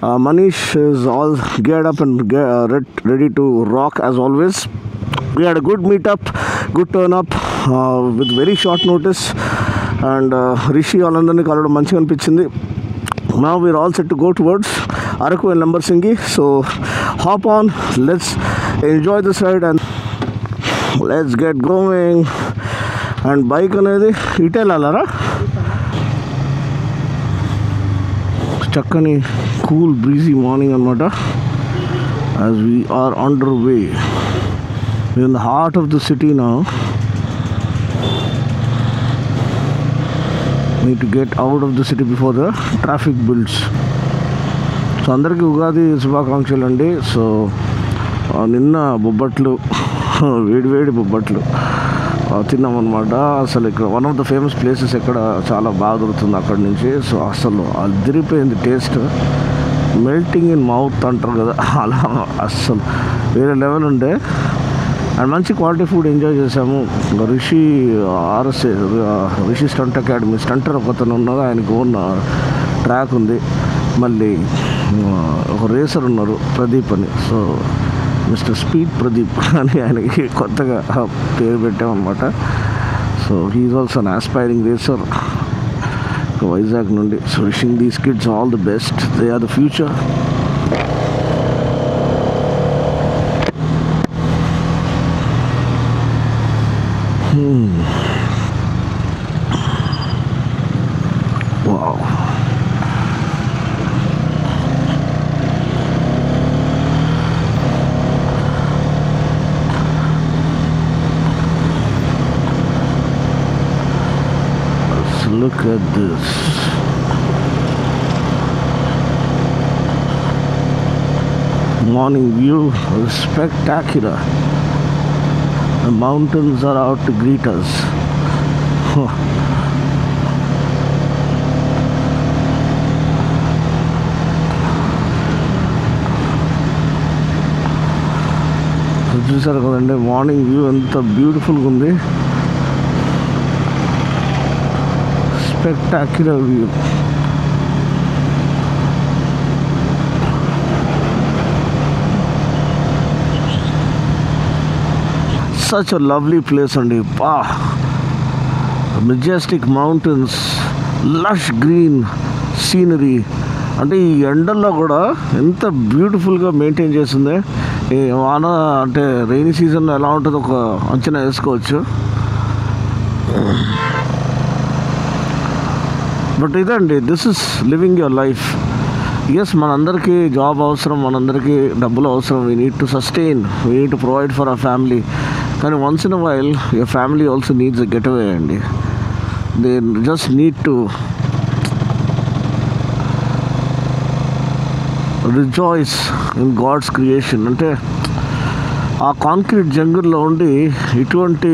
Manish is all geared up and ready to rock as always. We had a good meetup, good turn up with very short notice, and Rishi వాళ్ళందరినీ కలవడం మంచిగా అనిపించింది. Now we're all set to go towards Araku and Lambarsingi. So hop on, let's enjoy this ride and let's get going. And bike అనేది ఇటే వెళ్ళాలరా, చక్కని cool breezy morning అనమాట. as we are underway in the heart of the city now. Need to get out of the city before the traffic builds. So అందరికీ ఉగాది శుభాకాంక్షలు అండి. So నిన్న బొబ్బట్లు, వేడివేడి బొబ్బట్లు తిన్నామన్నమాట. అసలు ఇక్కడ one of the famous places ఎక్కడ చాలా బాగా దొరుకుతుంది అక్కడి నుంచి. సో అసలు అదిరిపోయింది టేస్ట్, మెల్టింగ్ ఇన్ మౌత్ అంటారు కదా, అలా అస్సలు వేరే లెవెల్ ఉండే. అండ్ మంచి క్వాలిటీ ఫుడ్ ఎంజాయ్ చేసాము. Rishi RSA Rishi stunt academy stunter ఒకతను ఉన్నారు, ఆయనకు ఓన్ ట్రాక్ ఉంది. మళ్ళీ ఒక రేసర్ ఉన్నారు ప్రదీప్ అని. సో మిస్టర్ స్పీడ్ ప్రదీప్ అని ఆయనకి కొత్తగా పేరు పెట్టామన్నమాట. So he's also an aspiring racer Vizag నుండి. So wishing these kids all the best, they are the future. Wow. Let's look at this. Morning view is spectacular. The mountains are out to greet us. చూసారు కదండి morning view ఎంత బ్యూటిఫుల్గా ఉంది. Spectacular view. such a lovely place అండి. Majestic mountains, lush green scenery. అంటే ఈ ఎండల్లో కూడా ఎంత బ్యూటిఫుల్గా మెయింటైన్ చేస్తుంది. ఈ వాన అంటే రైనీ సీజన్లో ఎలా ఉంటుందో ఒక అంచనా వేసుకోవచ్చు. బట్ ఇదండి, this is living your life. Yes, మనందరికీ జాబ్ అవసరం, మనందరికీ డబ్బులు అవసరం. We need to sustain, we need to provide for our family. కానీ once in a while your family also needs a getaway అండి. They just need to rejoice in God's creation. అంటే ఆ concrete జంగిల్లో ఉండి ఇటువంటి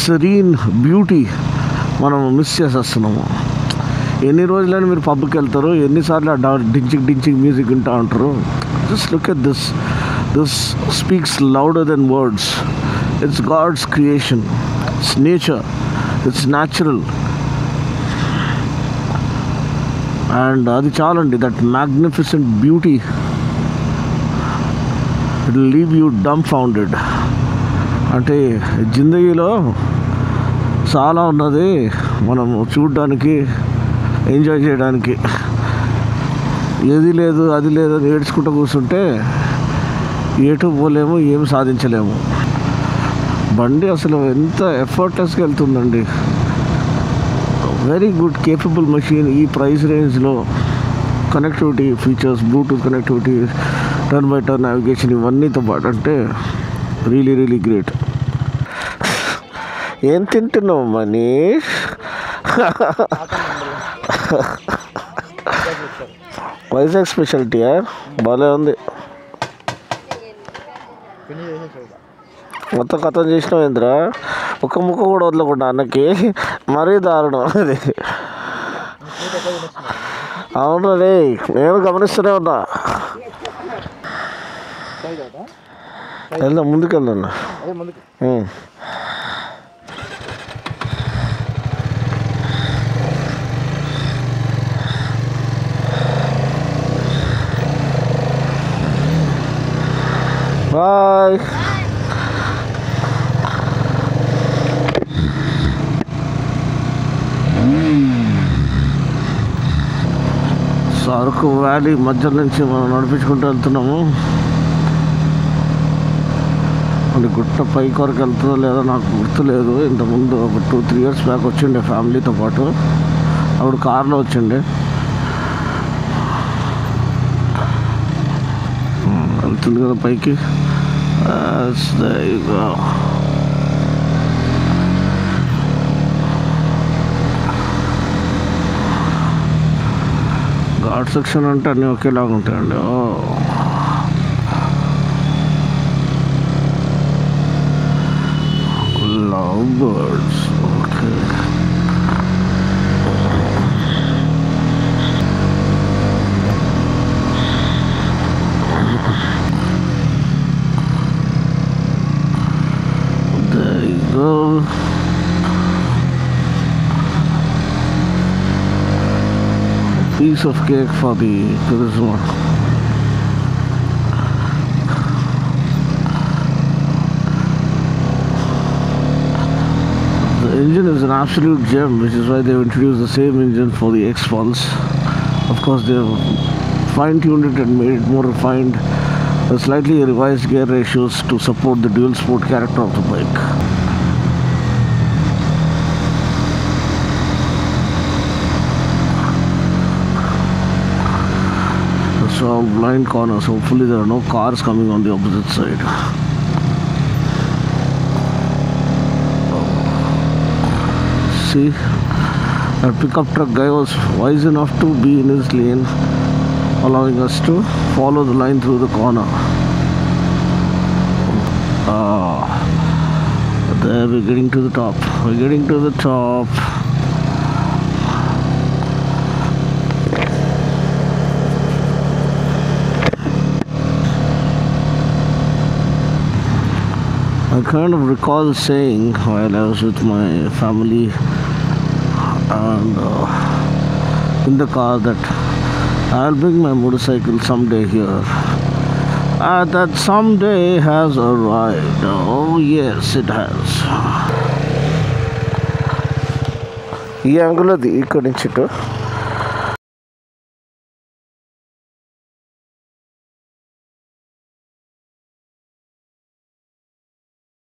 serene beauty మనం miss చేసేస్తున్నాము. ఎన్ని రోజులైనా మీరు పబ్కి వెళ్తారు, ఎన్నిసార్లు డించింగ్ మ్యూజిక్ వింటూ ఉంటారు. Just look at this. This speaks louder than words. It's God's creation, it's nature, it's natural. And అది చాలండి, that magnificent beauty it will leave you dumbfounded. అంటే జిందగీలో చాలా ఉన్నది మనం చూడడానికి, ఎంజాయ్ చేయడానికి. ఏది లేదు అది లేదు అని ఏడ్చుకుంటూ కూర్చుంటే ఎటు పోలేము, ఏమి సాధించలేము. బండి అసలు ఎంత ఎఫర్ట్లెస్గా వెళ్తుందండి. Very good capable machine. ఈ ప్రైస్ రేంజ్లో connectivity features, Bluetooth connectivity, turn by turn navigation, ఇవన్నీతో పాటు అంటే రియలీ రియలీ గ్రేట్. ఏం తింటున్నావు మనీష్? వైజాగ్ స్పెషాలిటీయా? బాగా ఉంది. మొత్తం కథం చేసినావు ఏంద్రా? ఒక్క ముక్క కూడా వదలకుండా అన్నకి. మరీ దారుణం అది. అవును రే, నేను గమనిస్తూనే ఉన్నా. వెళ్దాం, ముందుకు వెళ్దాం. బాయ్. అరకు వ్యాలీ మధ్య నుంచి మనం నడిపించుకుంటూ వెళ్తున్నాము. అది గుట్ట పైకి వరకు వెళ్తుందో లేదో నాకు గుర్తులేదు. ఇంతకుముందు ఒక 2-3 years బ్యాక్ వచ్చిండే ఫ్యామిలీతో పాటు. అప్పుడు కార్లో వచ్చిండే. వెళ్తుంది కదా పైకి. ఘాట్ సెక్షన్ అంటే అన్నీ ఒకేలాగా ఉంటాయండి. Love birds. Okay, there you go. Piece of cake for the charisma. The engine is an absolute gem, which is why they've introduced the same engine for the X-Pulse. Of course, they've fine-tuned it and made it more refined. The slightly revised gear ratios to support the dual sport character of the bike. So blind corners. Hopefully there are no cars coming on the opposite side. See, that pickup truck guy was wise enough to be in his lane, allowing us to follow the line through the corner. There we're getting to the top. We're getting to the top. I kind of recall saying while I was with my family and in the car that I'll bring my motorcycle someday here. That someday has arrived. Oh yes, it has. ఈ angle అది ఇక్కడ నుంచి